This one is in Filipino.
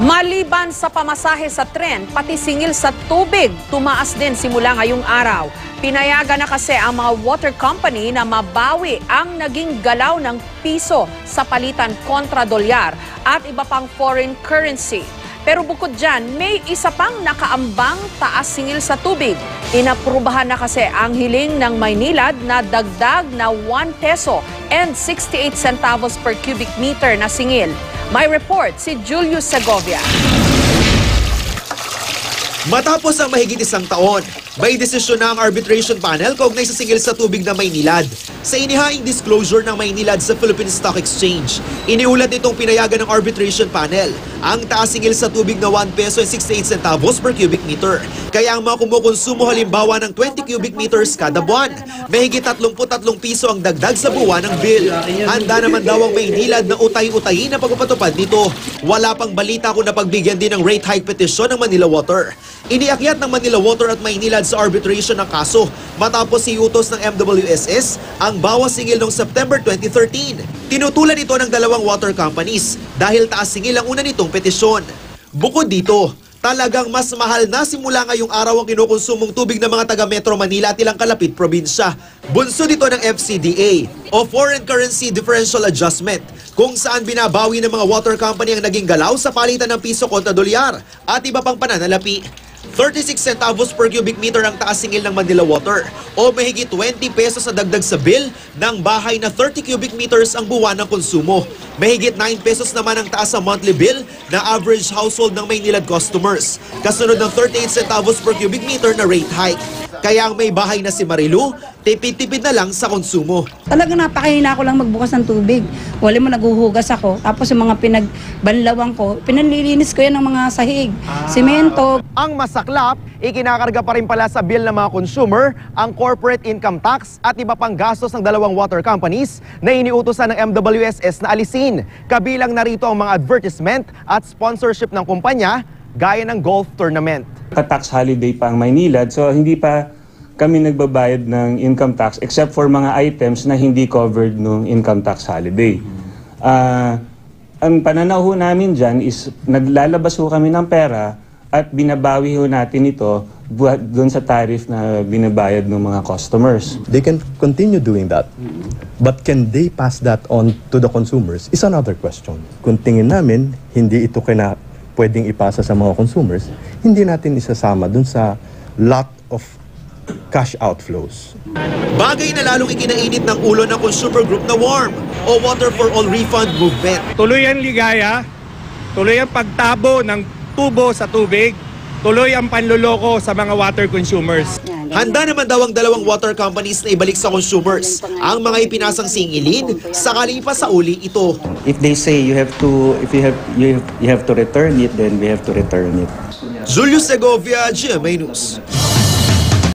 Maliban sa pamasahe sa tren, pati singil sa tubig, tumaas din simula ngayong araw. Pinayagan na kasi ang mga water company na mabawi ang naging galaw ng piso sa palitan kontra dolyar at iba pang foreign currency. Pero bukod dyan, may isa pang nakaambang taas singil sa tubig. Inaprubahan na kasi ang hiling ng Maynilad na dagdag na 1 peso and 68 centavos per cubic meter na singil. May report si Julius Segovia. Matapos ang mahigit isang taon, may desisyon na ang arbitration panel kaugnay sa singil sa tubig na Maynilad. Sa inihaing disclosure ng Maynilad sa Philippine Stock Exchange, iniulat nitong pinayagan ng arbitration panel ang taas singil sa tubig na 1 peso and 68 centavos per cubic meter. Kaya ang mga kumukonsumo halimbawa ng 20 cubic meters kada buwan, mahigit 33 piso ang dagdag sa buwan ng bill. Handa naman daw ang Maynilad na utay-utayin na pagpapatupad nito. Wala pang balita kung napagbigyan din ng rate hike petition ng Manila Water. Iniakyat ng Manila Water at Maynilad sa arbitration ng kaso matapos iutos ng MWSS ang bawas singil noong September 2013. Tinutulan ito ng dalawang water companies dahil taas singil ang una nitong petisyon. Bukod dito, talagang mas mahal na simula ngayong araw ang kinukonsumong tubig ng mga taga Metro Manila at ilang kalapit probinsya. Bunso dito ng FCDA o Foreign Currency Differential Adjustment, kung saan binabawi ng mga water company ang naging galaw sa palitan ng piso kontra dolyar at iba pang pananalapi. 36 centavos per cubic meter ang taas singil ng Manila Water o mahigit 20 pesos sa dagdag sa bill ng bahay na 30 cubic meters ang buwan ng konsumo. Mahigit 9 pesos naman ang taas sa monthly bill na average household ng Maynilad customers, kasunod ng 38 centavos per cubic meter na rate hike. Kaya ang may bahay na si Marilu, tipid-tipid na lang sa konsumo. Talaga napakahina ko lang magbukas ng tubig. Wala mo naguhugas ako. Tapos yung mga pinagbanlawang ko, pinanlilinis ko yan ng mga sahig, simento. Ang masaklap, ikinakarga pa rin pala sa bill ng mga consumer ang corporate income tax at iba pang gastos ng dalawang water companies na iniutosan ng MWSS na alisin. Kabilang narito ang mga advertisement at sponsorship ng kumpanya gaya ng golf tournament. Tax holiday pa ang Maynilad, so hindi pa kami nagbabayad ng income tax except for mga items na hindi covered ng income tax holiday. Ang pananaw ho namin dyan is naglalabas ho kami ng pera at binabawi ho natin ito doon sa tariff na binabayad ng mga customers. They can continue doing that. But can they pass that on to the consumers is another question. Kung tingin namin, hindi ito pwedeng ipasa sa mga consumers, hindi natin isasama dun sa lot of cash outflows. Bagay na lalong ikinainit ng ulo ng consumer group na WARM o Water for All Refund Movement. Tuloy ang ligaya, tuloy ang pagtabo ng tubo sa tubig, tuloy ang panluloko sa mga water consumers. Handa naman daw ang dalawang water companies na ibalik sa consumers ang mga ipinasang singilin sakali pa sa uli ito. If they say you have to return it, then we have to return it. Julius Segovia, GMA News.